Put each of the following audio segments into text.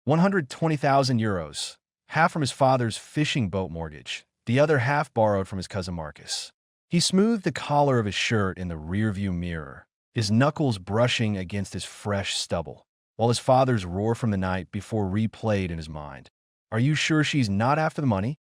120,000 euros, half from his father's fishing boat mortgage, the other half borrowed from his cousin Marcus. He smoothed the collar of his shirt in the rearview mirror, his knuckles brushing against his fresh stubble, while his father's roar from the night before replayed in his mind. Are you sure she's not after the money?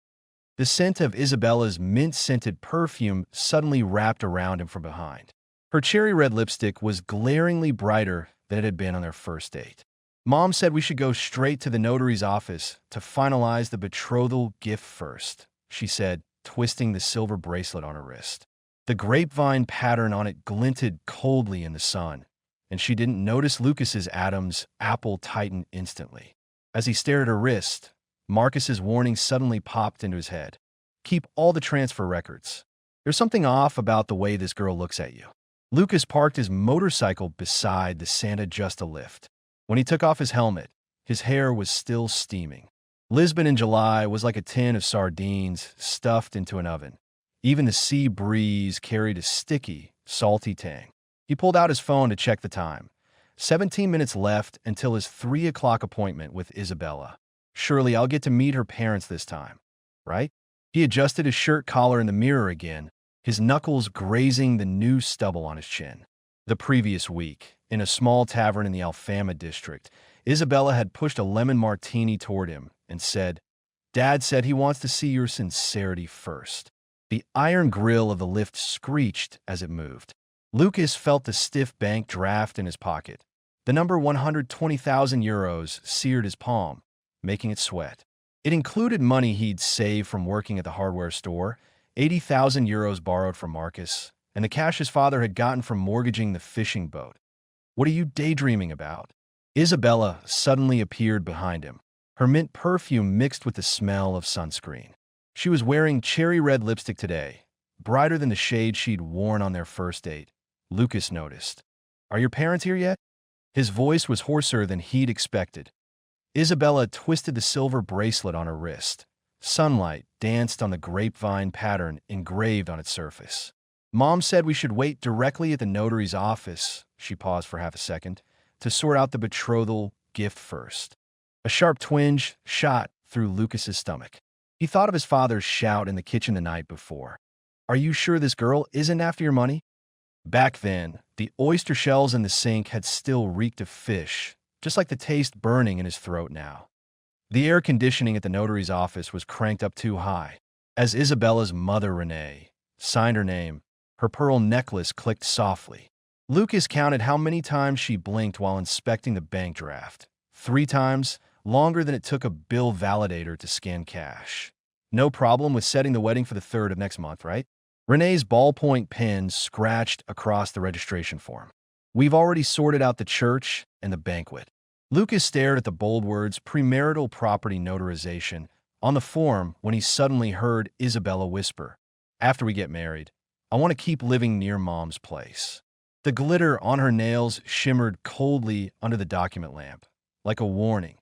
The scent of Isabella's mint-scented perfume suddenly wrapped around him from behind. Her cherry red lipstick was glaringly brighter than it had been on their first date. Mom said we should go straight to the notary's office to finalize the betrothal gift first, she said, twisting the silver bracelet on her wrist. The grapevine pattern on it glinted coldly in the sun, and she didn't notice Lucas's Adam's apple tighten instantly. As he stared at her wrist, Marcus's warning suddenly popped into his head. Keep all the transfer records. There's something off about the way this girl looks at you. Lucas parked his motorcycle beside the Santa Just a Lift. When he took off his helmet, his hair was still steaming. Lisbon in July was like a tin of sardines stuffed into an oven. Even the sea breeze carried a sticky, salty tang. He pulled out his phone to check the time. 17 minutes left until his 3 o'clock appointment with Isabella. Surely I'll get to meet her parents this time, right? He adjusted his shirt collar in the mirror again, his knuckles grazing the new stubble on his chin. The previous week, in a small tavern in the Alfama district, Isabella had pushed a lemon martini toward him and said, "Dad said he wants to see your sincerity first." The iron grill of the lift screeched as it moved. Lucas felt the stiff bank draft in his pocket. The number 120,000 euros seared his palm, making it sweat. It included money he'd saved from working at the hardware store, 80,000 euros borrowed from Marcus, and the cash his father had gotten from mortgaging the fishing boat. What are you daydreaming about? Isabella suddenly appeared behind him, her mint perfume mixed with the smell of sunscreen. She was wearing cherry red lipstick today, brighter than the shade she'd worn on their first date. Lucas noticed. Are your parents here yet? His voice was hoarser than he'd expected. Isabella twisted the silver bracelet on her wrist. Sunlight danced on the grapevine pattern engraved on its surface. Mom said we should wait directly at the notary's office, she paused for half a second, to sort out the betrothal gift first. A sharp twinge shot through Lucas's stomach. He thought of his father's shout in the kitchen the night before. Are you sure this girl isn't after your money? Back then, the oyster shells in the sink had still reeked of fish, just like the taste burning in his throat now. The air conditioning at the notary's office was cranked up too high. As Isabella's mother, Renee, signed her name, her pearl necklace clicked softly. Lucas counted how many times she blinked while inspecting the bank draft. 3 times, longer than it took a bill validator to scan cash. No problem with setting the wedding for the 3rd of next month, right? Renee's ballpoint pen scratched across the registration form. We've already sorted out the church and the banquet. Lucas stared at the bold words premarital property notarization on the form when he suddenly heard Isabella whisper, "After we get married, I want to keep living near Mom's place." The glitter on her nails shimmered coldly under the document lamp, like a warning.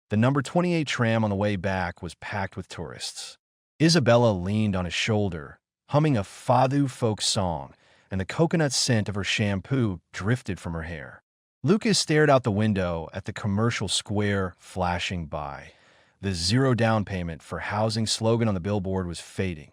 The number 28 tram on the way back was packed with tourists. Isabella leaned on his shoulder, humming a Fado folk song, and the coconut scent of her shampoo drifted from her hair. Lucas stared out the window at the commercial square flashing by. The zero down payment for housing slogan on the billboard was fading.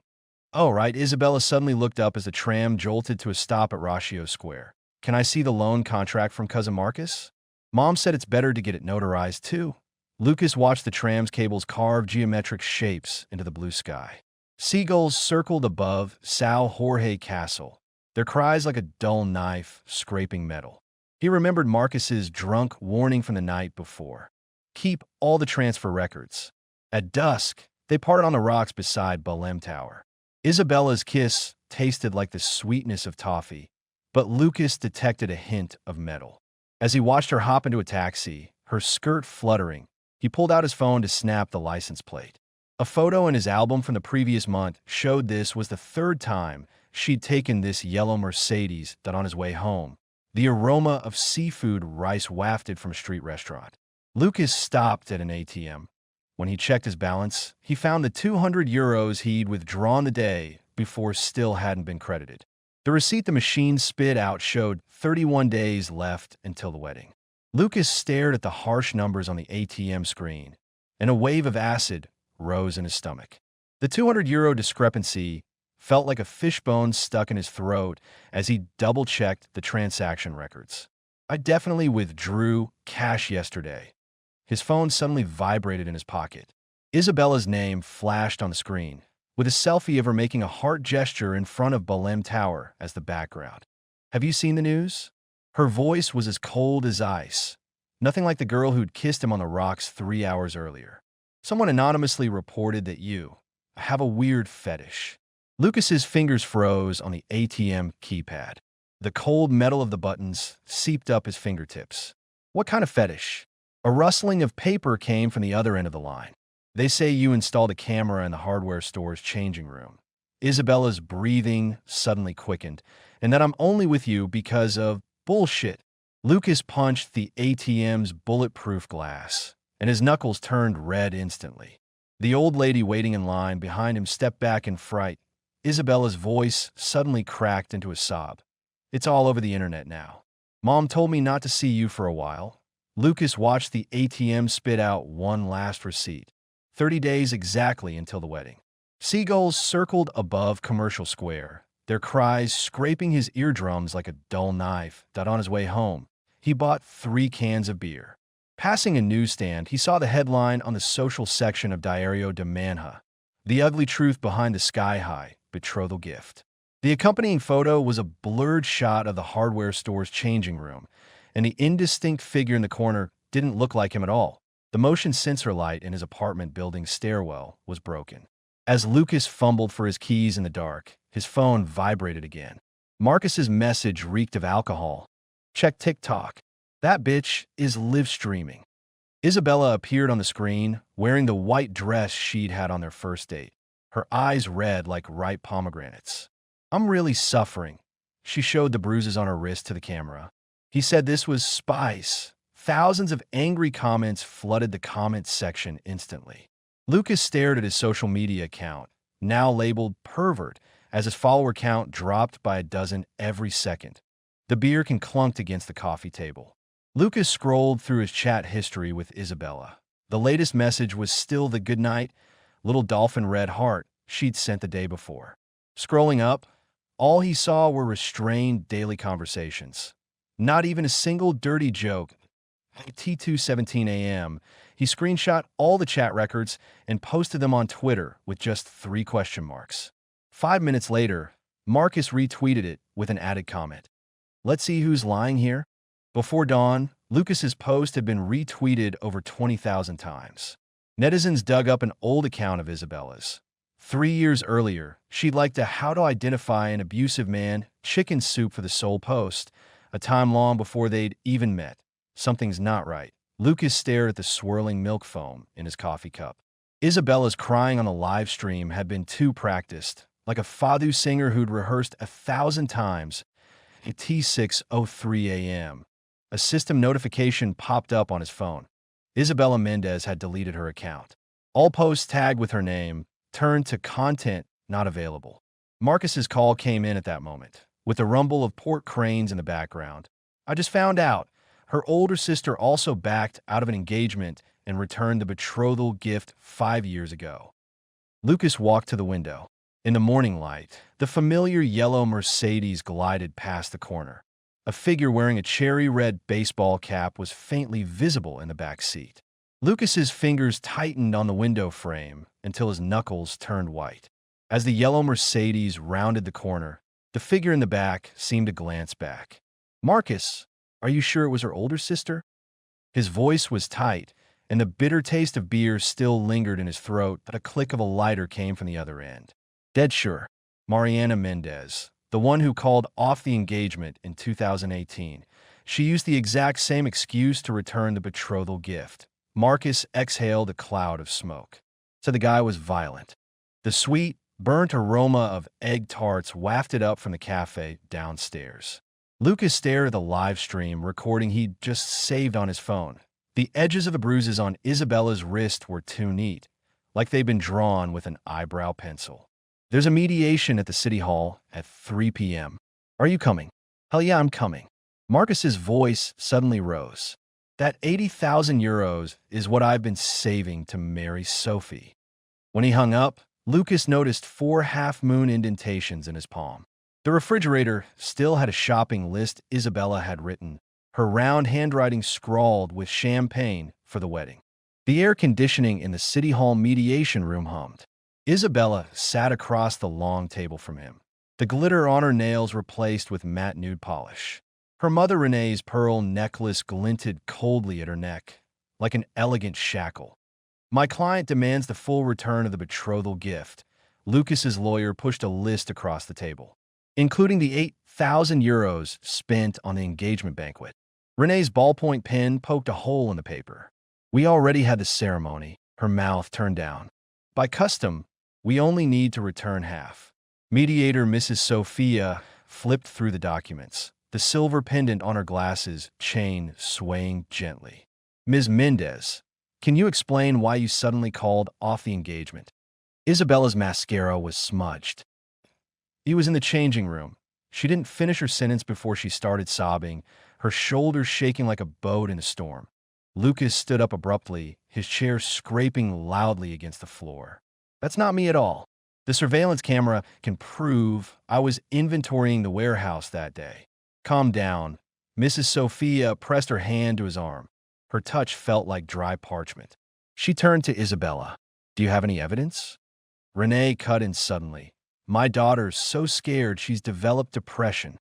Oh, right, Isabella suddenly looked up as the tram jolted to a stop at Ratio Square. Can I see the loan contract from Cousin Marcus? Mom said it's better to get it notarized, too. Lucas watched the tram's cables carve geometric shapes into the blue sky. Seagulls circled above São Jorge Castle, their cries like a dull knife scraping metal. He remembered Marcus's drunk warning from the night before. Keep all the transfer records. At dusk, they parted on the rocks beside Belém Tower. Isabella's kiss tasted like the sweetness of toffee, but Lucas detected a hint of metal. As he watched her hop into a taxi, her skirt fluttering, he pulled out his phone to snap the license plate. A photo in his album from the previous month showed this was the 3rd time she'd taken this yellow Mercedes that on his way home, the aroma of seafood rice wafted from a street restaurant. Lucas stopped at an ATM. When he checked his balance, he found the 200 euros he'd withdrawn the day before still hadn't been credited. The receipt the machine spit out showed 31 days left until the wedding. Lucas stared at the harsh numbers on the ATM screen, and a wave of acid rose in his stomach. The €200 discrepancy felt like a fishbone stuck in his throat as he double-checked the transaction records. I definitely withdrew cash yesterday. His phone suddenly vibrated in his pocket. Isabella's name flashed on the screen, with a selfie of her making a heart gesture in front of Belém Tower as the background. Have you seen the news? Her voice was as cold as ice, nothing like the girl who'd kissed him on the rocks 3 hours earlier. Someone anonymously reported that you have a weird fetish. Lucas's fingers froze on the ATM keypad. The cold metal of the buttons seeped up his fingertips. What kind of fetish? A rustling of paper came from the other end of the line. They say you installed a camera in the hardware store's changing room. Isabella's breathing suddenly quickened, and that I'm only with you because of bullshit. Lucas punched the ATM's bulletproof glass, and his knuckles turned red instantly. The old lady waiting in line behind him stepped back in fright. Isabella's voice suddenly cracked into a sob. It's all over the internet now. Mom told me not to see you for a while. Lucas watched the ATM spit out one last receipt. 30 days exactly until the wedding. Seagulls circled above Commercial Square, their cries scraping his eardrums like a dull knife. On his way home, he bought 3 cans of beer. Passing a newsstand, he saw the headline on the social section of Diario de Manha, "The Ugly Truth Behind the Sky-High Betrothal Gift." The accompanying photo was a blurred shot of the hardware store's changing room, and the indistinct figure in the corner didn't look like him at all. The motion sensor light in his apartment building's stairwell was broken. As Lucas fumbled for his keys in the dark, his phone vibrated again. Marcus's message reeked of alcohol. Check TikTok. That bitch is live streaming. Isabella appeared on the screen, wearing the white dress she'd had on their first date, her eyes red like ripe pomegranates. I'm really suffering. She showed the bruises on her wrist to the camera. He said this was spice. Thousands of angry comments flooded the comments section instantly. Lucas stared at his social media account, now labeled pervert, as his follower count dropped by a dozen every second. The beer clunked against the coffee table. Lucas scrolled through his chat history with Isabella. The latest message was still the goodnight, little dolphin red heart she'd sent the day before. Scrolling up, all he saw were restrained daily conversations. Not even a single dirty joke. At T2:17 a.m., he screenshot all the chat records and posted them on Twitter with just 3 question marks. 5 minutes later, Marcus retweeted it with an added comment. Let's see who's lying here. Before dawn, Lucas's post had been retweeted over 20,000 times. Netizens dug up an old account of Isabella's. 3 years earlier, she'd liked a "How to Identify an Abusive Man" chicken soup for the Soul post, a time long before they'd even met. Something's not right. Lucas stared at the swirling milk foam in his coffee cup. Isabella's crying on the live stream had been too practiced, like a fado singer who'd rehearsed 1,000 times. At T6:03 a.m., a system notification popped up on his phone. Isabella Mendez had deleted her account. All posts tagged with her name turned to content not available. Marcus's call came in at that moment, with a rumble of port cranes in the background. I just found out. Her older sister also backed out of an engagement and returned the betrothal gift 5 years ago. Lucas walked to the window. In the morning light, the familiar yellow Mercedes glided past the corner. A figure wearing a cherry-red baseball cap was faintly visible in the back seat. Lucas's fingers tightened on the window frame until his knuckles turned white. As the yellow Mercedes rounded the corner, the figure in the back seemed to glance back. Marcus, are you sure it was her older sister? His voice was tight, and the bitter taste of beer still lingered in his throat, but a click of a lighter came from the other end. Dead sure. Mariana Mendez, the one who called off the engagement in 2018. She used the exact same excuse to return the betrothal gift. Marcus exhaled a cloud of smoke. So the guy was violent. The sweet, burnt aroma of egg tarts wafted up from the cafe downstairs. Lucas stared at the live stream recording he'd just saved on his phone. The edges of the bruises on Isabella's wrist were too neat, like they'd been drawn with an eyebrow pencil. There's a mediation at the city hall at 3 p.m. Are you coming? Hell yeah, I'm coming. Marcus's voice suddenly rose. That 80,000 euros is what I've been saving to marry Sophie. When he hung up, Lucas noticed 4 half-moon indentations in his palm. The refrigerator still had a shopping list Isabella had written, her round handwriting scrawled with champagne for the wedding. The air conditioning in the City Hall mediation room hummed. Isabella sat across the long table from him, the glitter on her nails replaced with matte nude polish. Her mother Renee's pearl necklace glinted coldly at her neck, like an elegant shackle. My client demands the full return of the betrothal gift. Lucas's lawyer pushed a list across the table, including the 8,000 euros spent on the engagement banquet. Renee's ballpoint pen poked a hole in the paper. We already had the ceremony, her mouth turned down. By custom, we only need to return half. Mediator Mrs. Sophia flipped through the documents, the silver pendant on her glasses chain swaying gently. Ms. Mendez, can you explain why you suddenly called off the engagement? Isabella's mascara was smudged. He was in the changing room. She didn't finish her sentence before she started sobbing, her shoulders shaking like a boat in a storm. Lucas stood up abruptly, his chair scraping loudly against the floor. That's not me at all. The surveillance camera can prove I was inventorying the warehouse that day. Calm down. Mrs. Sophia pressed her hand to his arm. Her touch felt like dry parchment. She turned to Isabella. Do you have any evidence? Renee cut in suddenly. My daughter's so scared she's developed depression.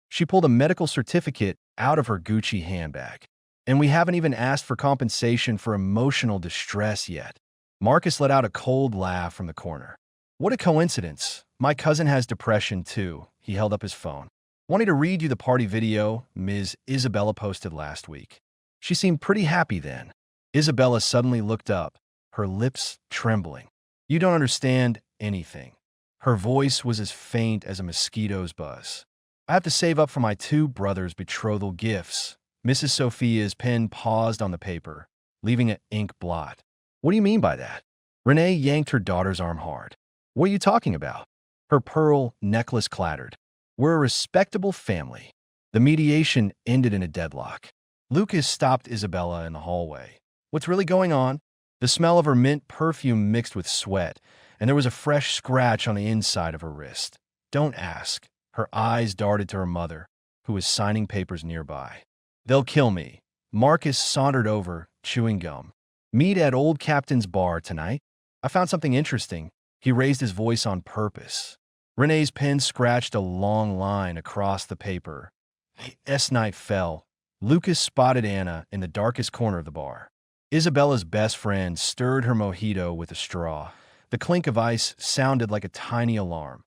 She pulled a medical certificate out of her Gucci handbag. And we haven't even asked for compensation for emotional distress yet. Marcus let out a cold laugh from the corner. What a coincidence. My cousin has depression too. He held up his phone. Wanting to read you the party video Ms. Isabella posted last week. She seemed pretty happy then. Isabella suddenly looked up, her lips trembling. You don't understand anything. Her voice was as faint as a mosquito's buzz. I have to save up for my 2 brothers' betrothal gifts. Mrs. Sophia's pen paused on the paper, leaving an ink blot. What do you mean by that? Renee yanked her daughter's arm hard. What are you talking about? Her pearl necklace clattered. We're a respectable family. The mediation ended in a deadlock. Lucas stopped Isabella in the hallway. What's really going on? The smell of her mint perfume mixed with sweat, and there was a fresh scratch on the inside of her wrist. Don't ask. Her eyes darted to her mother, who was signing papers nearby. They'll kill me. Marcus sauntered over, chewing gum. Meet at Old Captain's bar tonight. I found something interesting. He raised his voice on purpose. Renee's pen scratched a long line across the paper. The S-knife fell. Lucas spotted Anna in the darkest corner of the bar. Isabella's best friend stirred her mojito with a straw. The clink of ice sounded like a tiny alarm.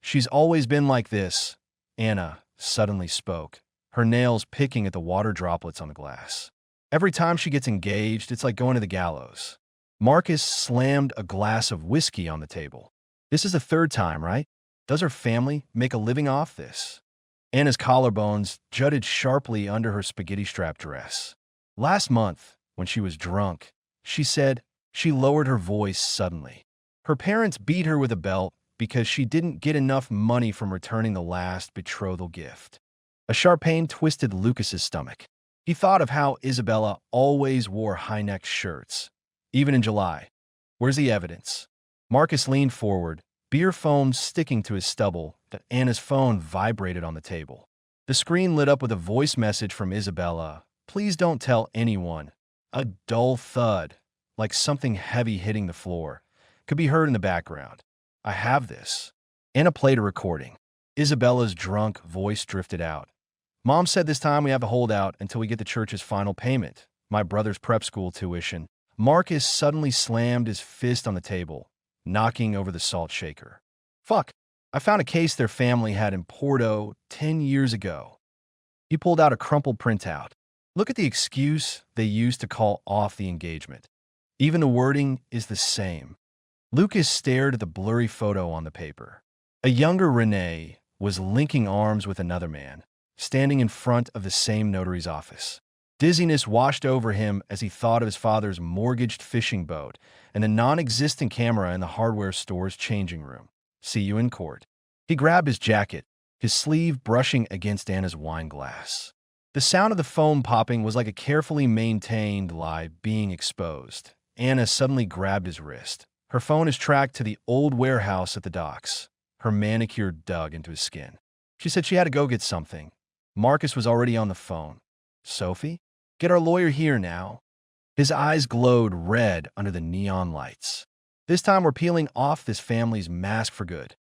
She's always been like this, Anna suddenly spoke, her nails picking at the water droplets on the glass. Every time she gets engaged, it's like going to the gallows. Marcus slammed a glass of whiskey on the table. This is the 3rd time, right? Does her family make a living off this? Anna's collarbones jutted sharply under her spaghetti-strap dress. Last month, when she was drunk, she said, she lowered her voice suddenly. Her parents beat her with a belt because she didn't get enough money from returning the last betrothal gift. A sharp pain twisted Lucas's stomach. He thought of how Isabella always wore high-necked shirts, even in July. Where's the evidence? Marcus leaned forward, beer foam sticking to his stubble, that Anna's phone vibrated on the table. The screen lit up with a voice message from Isabella. Please don't tell anyone. A dull thud, like something heavy hitting the floor, could be heard in the background. I have this. Anna played a recording. Isabella's drunk voice drifted out. Mom said this time we have to hold out until we get the church's final payment. My brother's prep school tuition. Marcus suddenly slammed his fist on the table, knocking over the salt shaker. Fuck. I found a case their family had in Porto 10 years ago. He pulled out a crumpled printout. Look at the excuse they used to call off the engagement. Even the wording is the same. Lucas stared at the blurry photo on the paper. A younger Renee was linking arms with another man, standing in front of the same notary's office. Dizziness washed over him as he thought of his father's mortgaged fishing boat and the non-existent camera in the hardware store's changing room. See you in court. He grabbed his jacket, his sleeve brushing against Anna's wine glass. The sound of the foam popping was like a carefully maintained lie being exposed. Anna suddenly grabbed his wrist. Her phone is tracked to the old warehouse at the docks. Her manicure dug into his skin. She said she had to go get something. Marcus was already on the phone. Sophie? Get our lawyer here now. His eyes glowed red under the neon lights. This time we're peeling off this family's mask for good.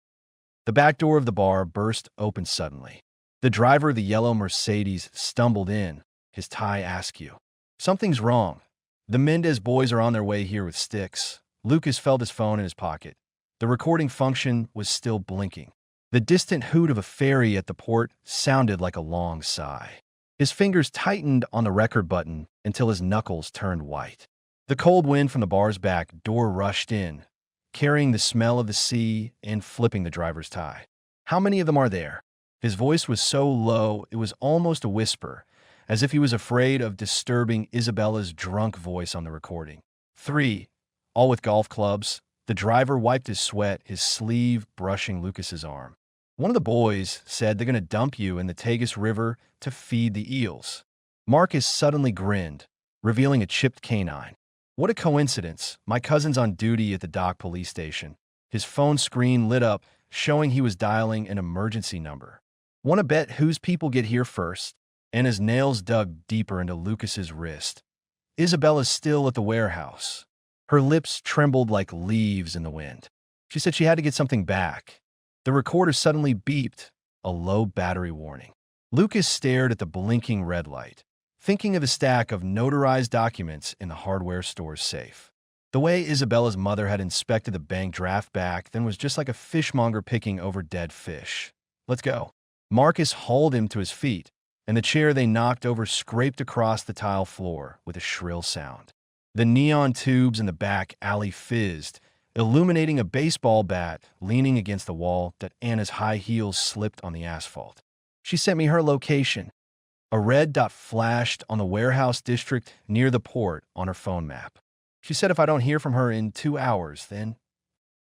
The back door of the bar burst open suddenly. The driver of the yellow Mercedes stumbled in, his tie askew. Something's wrong. The Mendez boys are on their way here with sticks. Lucas felt his phone in his pocket. The recording function was still blinking. The distant hoot of a ferry at the port sounded like a long sigh. His fingers tightened on the record button until his knuckles turned white. The cold wind from the bar's back door rushed in, carrying the smell of the sea and flipping the driver's tie. How many of them are there? His voice was so low it was almost a whisper, as if he was afraid of disturbing Isabella's drunk voice on the recording. 3, all with golf clubs. The driver wiped his sweat, his sleeve brushing Lucas's arm. One of the boys said they're going to dump you in the Tagus River to feed the eels. Marcus suddenly grinned, revealing a chipped canine. What a coincidence. My cousin's on duty at the dock police station. His phone screen lit up, showing he was dialing an emergency number. Want to bet whose people get here first? And his nails dug deeper into Lucas's wrist. Isabella's still at the warehouse. Her lips trembled like leaves in the wind. She said she had to get something back. The recorder suddenly beeped, a low battery warning. Lucas stared at the blinking red light, thinking of the stack of notarized documents in the hardware store's safe. The way Isabella's mother had inspected the bank draft back then was just like a fishmonger picking over dead fish. Let's go. Marcus hauled him to his feet, and the chair they knocked over scraped across the tile floor with a shrill sound. The neon tubes in the back alley fizzed, illuminating a baseball bat leaning against the wall that Anna's high heels slipped on the asphalt. She sent me her location. A red dot flashed on the warehouse district near the port on her phone map. She said if I don't hear from her in 2 hours, then...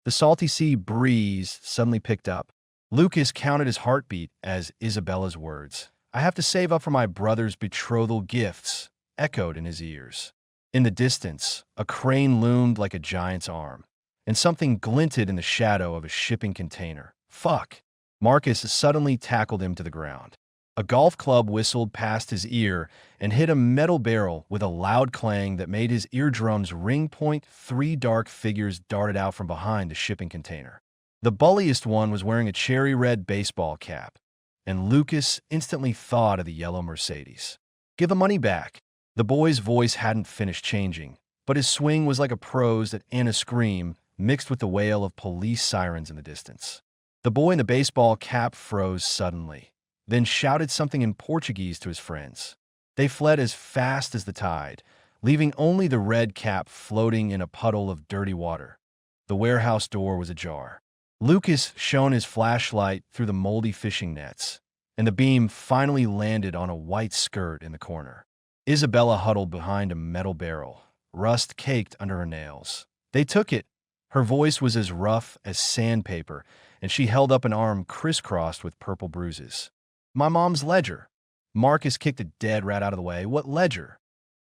The salty sea breeze suddenly picked up. Lucas counted his heartbeat as Isabella's words, "I have to save up for my brother's betrothal gifts," echoed in his ears. In the distance, a crane loomed like a giant's arm, and something glinted in the shadow of a shipping container. Fuck! Marcus suddenly tackled him to the ground. A golf club whistled past his ear and hit a metal barrel with a loud clang that made his eardrums ring. 3 dark figures darted out from behind the shipping container. The bulliest one was wearing a cherry red baseball cap, and Lucas instantly thought of the yellow Mercedes. "Give the money back." The boy's voice hadn't finished changing, but his swing was like a prose that Anna scream mixed with the wail of police sirens in the distance. The boy in the baseball cap froze suddenly, then shouted something in Portuguese to his friends. They fled as fast as the tide, leaving only the red cap floating in a puddle of dirty water. The warehouse door was ajar. Lucas shone his flashlight through the moldy fishing nets, and the beam finally landed on a white skirt in the corner. Isabella huddled behind a metal barrel, rust caked under her nails. "They took it." Her voice was as rough as sandpaper, and she held up an arm crisscrossed with purple bruises. "My mom's ledger." Marcus kicked a dead rat out of the way. "What ledger?"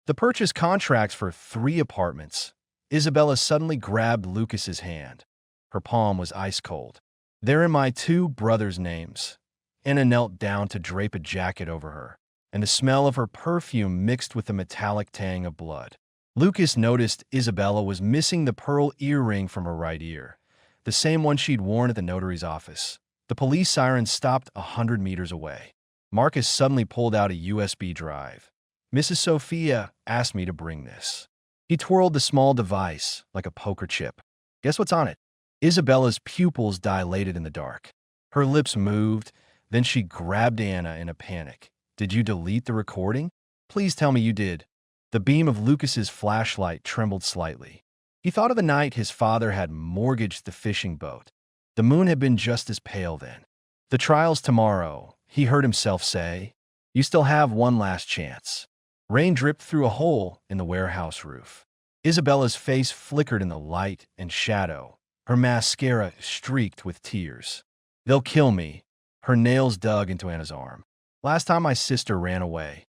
"The purchase contracts for 3 apartments." Isabella suddenly grabbed Lucas's hand. Her palm was ice cold. "They're in my 2 brothers' names." Anna knelt down to drape a jacket over her, and the smell of her perfume mixed with the metallic tang of blood. Lucas noticed Isabella was missing the pearl earring from her right ear, the same one she'd worn at the notary's office. The police siren stopped 100 meters away. Marcus suddenly pulled out a USB drive. "Mrs. Sophia asked me to bring this." He twirled the small device like a poker chip. "Guess what's on it?" Isabella's pupils dilated in the dark. Her lips moved, then she grabbed Anna in a panic. "Did you delete the recording? Please tell me you did." The beam of Lucas's flashlight trembled slightly. He thought of the night his father had mortgaged the fishing boat. The moon had been just as pale then. "The trial's tomorrow," he heard himself say. "You still have one last chance." Rain dripped through a hole in the warehouse roof. Isabella's face flickered in the light and shadow, her mascara streaked with tears. "They'll kill me." Her nails dug into Anna's arm. Last time my sister ran away.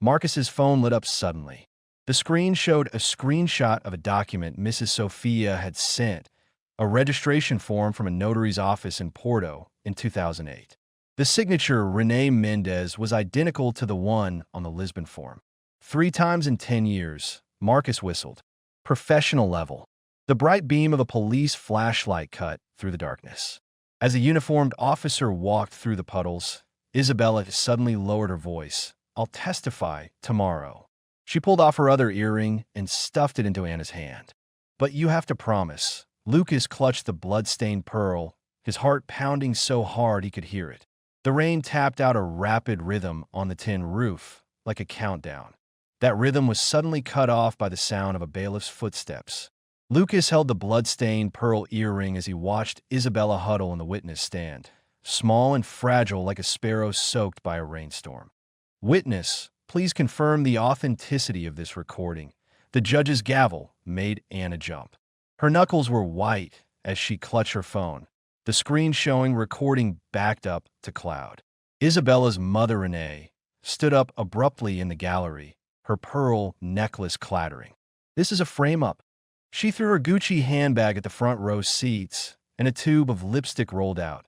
Marcus's phone lit up suddenly. The screen showed a screenshot of a document Mrs. Sophia had sent, a registration form from a notary's office in Porto in 2008. The signature, Renee Mendez, was identical to the one on the Lisbon form. 3 times in 10 years, Marcus whistled. Professional level. The bright beam of a police flashlight cut through the darkness. As a uniformed officer walked through the puddles, Isabella suddenly lowered her voice. I'll testify tomorrow. She pulled off her other earring and stuffed it into Anna's hand. But you have to promise. Lucas clutched the blood-stained pearl, his heart pounding so hard he could hear it. The rain tapped out a rapid rhythm on the tin roof, like a countdown. That rhythm was suddenly cut off by the sound of a bailiff's footsteps. Lucas held the blood-stained pearl earring as he watched Isabella huddle in the witness stand, small and fragile like a sparrow soaked by a rainstorm. Witness, please confirm the authenticity of this recording. The judge's gavel made Anna jump. Her knuckles were white as she clutched her phone, the screen showing recording backed up to cloud. Isabella's mother, Renee, stood up abruptly in the gallery, her pearl necklace clattering. This is a frame-up. She threw her Gucci handbag at the front row seats, and a tube of lipstick rolled out.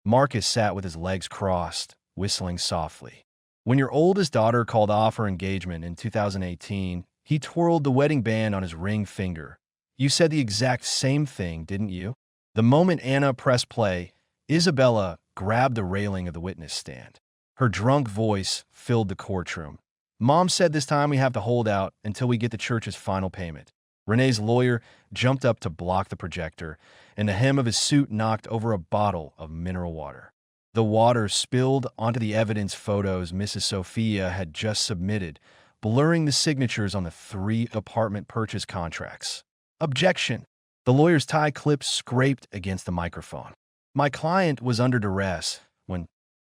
Marcus sat with his legs crossed, whistling softly. When your oldest daughter called off her engagement in 2018, he twirled the wedding band on his ring finger. You said the exact same thing, didn't you? The moment Anna pressed play, Isabella grabbed the railing of the witness stand. Her drunk voice filled the courtroom. Mom said this time we have to hold out until we get the church's final payment. Renee's lawyer jumped up to block the projector, and the hem of his suit knocked over a bottle of mineral water. The water spilled onto the evidence photos Mrs. Sophia had just submitted, blurring the signatures on the 3 apartment purchase contracts. Objection. The lawyer's tie clip scraped against the microphone. My client was under duress when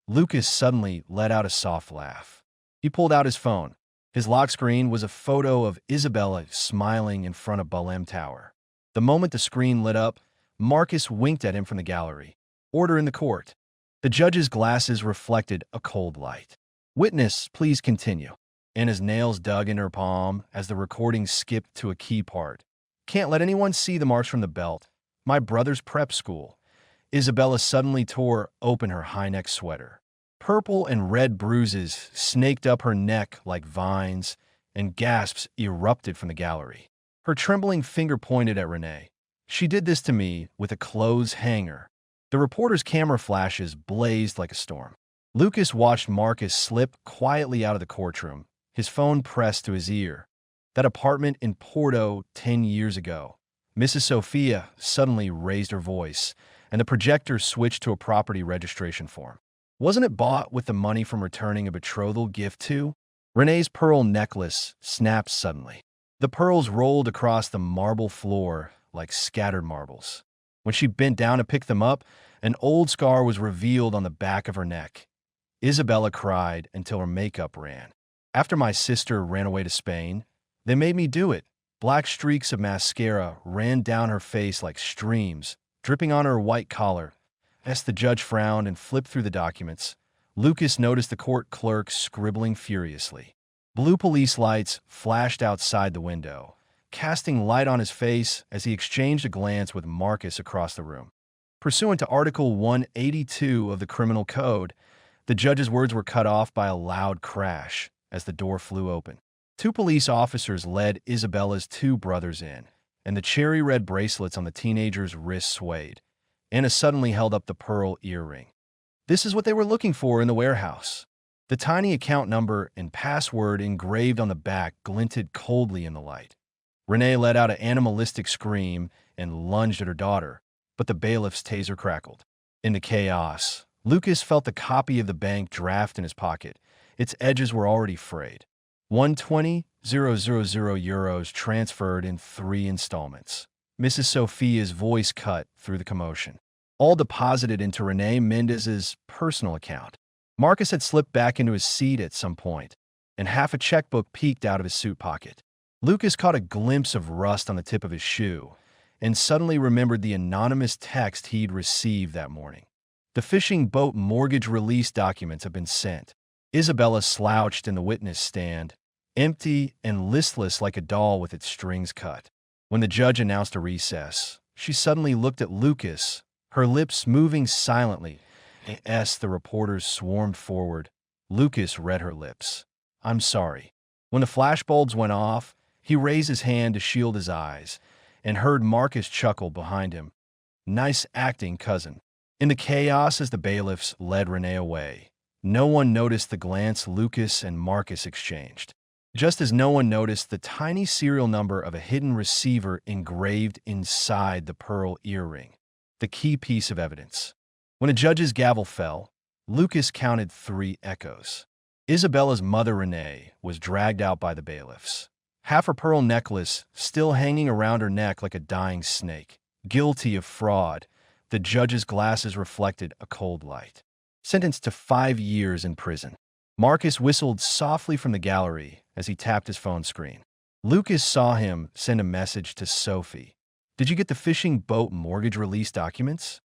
Lucas suddenly let out a soft laugh. He pulled out his phone. His lock screen was a photo of Isabella smiling in front of Belém Tower. The moment the screen lit up, Marcus winked at him from the gallery. Order in the court. The judge's glasses reflected a cold light. Witness, please continue. Anna's nails dug in her palm as the recording skipped to a key part. Can't let anyone see the marks from the belt. My brother's prep school. Isabella suddenly tore open her high-neck sweater. Purple and red bruises snaked up her neck like vines, and gasps erupted from the gallery. Her trembling finger pointed at Renee. She did this to me with a clothes hanger. The reporter's camera flashes blazed like a storm. Lucas watched Marcus slip quietly out of the courtroom, his phone pressed to his ear. That apartment in Porto 10 years ago. Mrs. Sophia suddenly raised her voice, and the projector switched to a property registration form. Wasn't it bought with the money from returning a betrothal gift too? Renee's pearl necklace snapped suddenly. The pearls rolled across the marble floor like scattered marbles. When she bent down to pick them up, an old scar was revealed on the back of her neck. Isabella cried until her makeup ran. After my sister ran away to Spain, they made me do it. Black streaks of mascara ran down her face like streams, dripping on her white collar. As the judge frowned and flipped through the documents, Lucas noticed the court clerk scribbling furiously. Blue police lights flashed outside the window, casting light on his face as he exchanged a glance with Marcus across the room. Pursuant to Article 182 of the Criminal Code, the judge's words were cut off by a loud crash as the door flew open. 2 police officers led Isabella's 2 brothers in, and the cherry-red bracelets on the teenager's wrists swayed. Anna suddenly held up the pearl earring. This is what they were looking for in the warehouse. The tiny account number and password engraved on the back glinted coldly in the light. Renee let out an animalistic scream and lunged at her daughter, but the bailiff's taser crackled. In the chaos, Lucas felt the copy of the bank draft in his pocket. Its edges were already frayed. 120,000 euros transferred in 3 installments. Mrs. Sophia's voice cut through the commotion. All deposited into Renee Mendez's personal account. Marcus had slipped back into his seat at some point, and half a checkbook peeked out of his suit pocket. Lucas caught a glimpse of rust on the tip of his shoe, and suddenly remembered the anonymous text he'd received that morning. The fishing boat mortgage release documents have been sent. Isabella slouched in the witness stand, empty and listless like a doll with its strings cut. When the judge announced a recess, she suddenly looked at Lucas, her lips moving silently. As the reporters swarmed forward, Lucas read her lips. "I'm sorry." When the flashbulbs went off, he raised his hand to shield his eyes and heard Marcus chuckle behind him. "Nice acting, cousin." In the chaos as the bailiffs led Renee away, no one noticed the glance Lucas and Marcus exchanged. Just as no one noticed the tiny serial number of a hidden receiver engraved inside the pearl earring, the key piece of evidence. When a judge's gavel fell, Lucas counted 3 echoes. Isabella's mother, Renee, was dragged out by the bailiffs, half her pearl necklace still hanging around her neck like a dying snake. Guilty of fraud, the judge's glasses reflected a cold light. Sentenced to 5 years in prison. Marcus whistled softly from the gallery as he tapped his phone screen. Lucas saw him send a message to Sophie. "Did you get the fishing boat mortgage release documents?"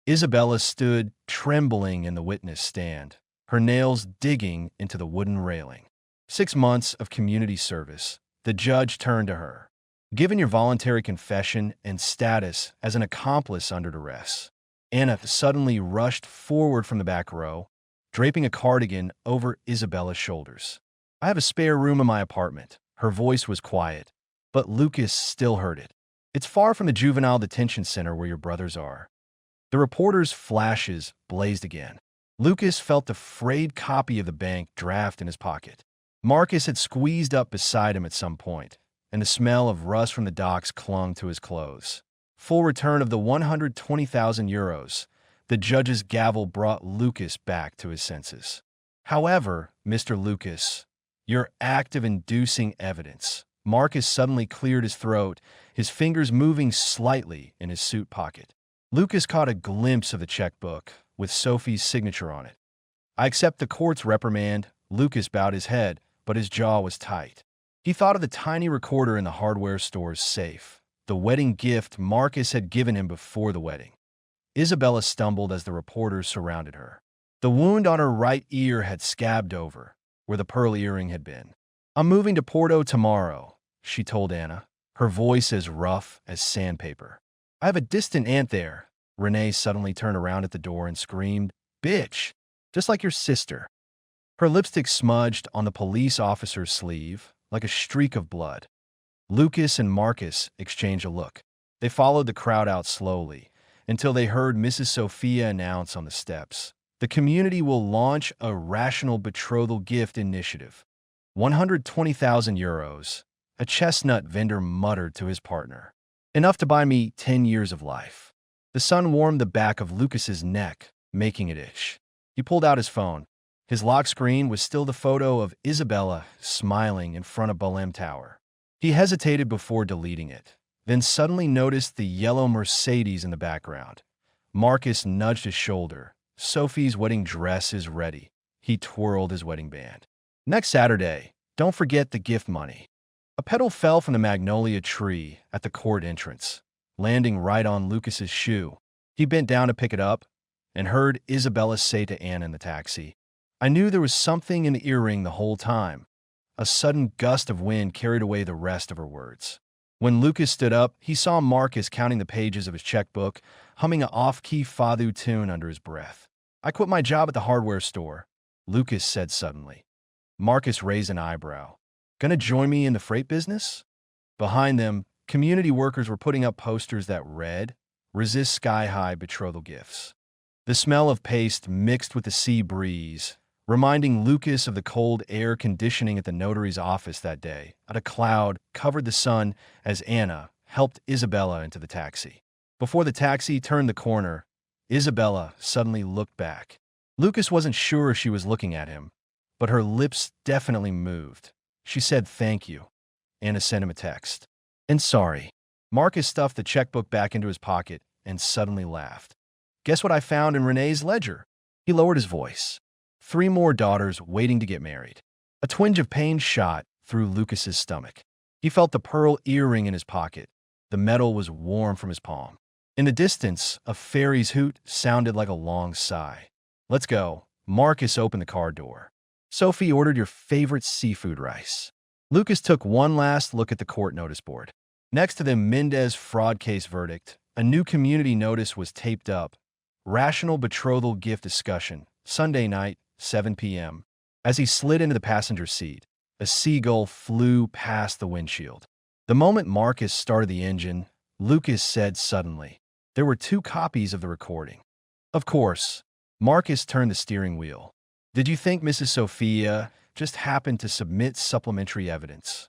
Isabella stood trembling in the witness stand, her nails digging into the wooden railing. 6 months of community service. The judge turned to her. "Given your voluntary confession and status as an accomplice under duress." Anna suddenly rushed forward from the back row, draping a cardigan over Isabella's shoulders. "I have a spare room in my apartment." Her voice was quiet, but Lucas still heard it. "It's far from the juvenile detention center where your brothers are." The reporter's flashes blazed again. Lucas felt the frayed copy of the bank draft in his pocket. Marcus had squeezed up beside him at some point, and the smell of rust from the docks clung to his clothes. Full return of the 120,000 euros. The judge's gavel brought Lucas back to his senses. "However, Mr. Lucas, your act of inducing evidence." Marcus suddenly cleared his throat, his fingers moving slightly in his suit pocket. Lucas caught a glimpse of the checkbook with Sophie's signature on it. "I accept the court's reprimand." Lucas bowed his head, but his jaw was tight. He thought of the tiny recorder in the hardware store's safe, the wedding gift Marcus had given him before the wedding. Isabella stumbled as the reporters surrounded her. The wound on her right ear had scabbed over, where the pearl earring had been. "I'm moving to Porto tomorrow," she told Anna, her voice as rough as sandpaper. "I have a distant aunt there." Renee suddenly turned around at the door and screamed, "Bitch, just like your sister." Her lipstick smudged on the police officer's sleeve like a streak of blood. Lucas and Marcus exchanged a look. They followed the crowd out slowly until they heard Mrs. Sophia announce on the steps, "The community will launch a rational betrothal gift initiative. 120,000 euros, a chestnut vendor muttered to his partner. "Enough to buy me 10 years of life." The sun warmed the back of Lucas's neck, making it itch. He pulled out his phone. His lock screen was still the photo of Isabella smiling in front of Bolem Tower. He hesitated before deleting it, then suddenly noticed the yellow Mercedes in the background. Marcus nudged his shoulder. "Sophie's wedding dress is ready." He twirled his wedding band. "Next Saturday, don't forget the gift money." A petal fell from the magnolia tree at the court entrance, landing right on Lucas's shoe. He bent down to pick it up and heard Isabella say to Anna in the taxi, "I knew there was something in the earring the whole time." A sudden gust of wind carried away the rest of her words. When Lucas stood up, he saw Marcus counting the pages of his checkbook, humming an off-key fado tune under his breath. "I quit my job at the hardware store," Lucas said suddenly. Marcus raised an eyebrow. "Gonna join me in the freight business?" Behind them, community workers were putting up posters that read, "Resist sky-high betrothal gifts." The smell of paste mixed with the sea breeze, reminding Lucas of the cold air conditioning at the notary's office that day. A cloud covered the sun as Anna helped Isabella into the taxi. Before the taxi turned the corner, Isabella suddenly looked back. Lucas wasn't sure she was looking at him, but her lips definitely moved. She said thank you. Anna sent him a text. "And sorry." Marcus stuffed the checkbook back into his pocket and suddenly laughed. "Guess what I found in Renee's ledger?" He lowered his voice. 3 more daughters waiting to get married. A twinge of pain shot through Lucas's stomach. He felt the pearl earring in his pocket. The metal was warm from his palm. In the distance, a fairy's hoot sounded like a long sigh. "Let's go." Marcus opened the car door. Sophie ordered your favorite seafood rice. Lucas took one last look at the court notice board. Next to the Mendez fraud case verdict, a new community notice was taped up. Rational betrothal gift discussion, Sunday night, 7 p.m. As he slid into the passenger seat, a seagull flew past the windshield. The moment Marcus started the engine, Lucas said suddenly, there were 2 copies of the recording. Of course, Marcus turned the steering wheel. Did you think Mrs. Sophia just happened to submit supplementary evidence?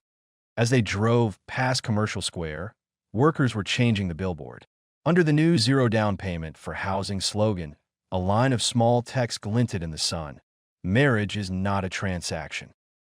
As they drove past Commercial Square, workers were changing the billboard. Under the new zero down payment for housing slogan, a line of small text glinted in the sun. Marriage is not a transaction.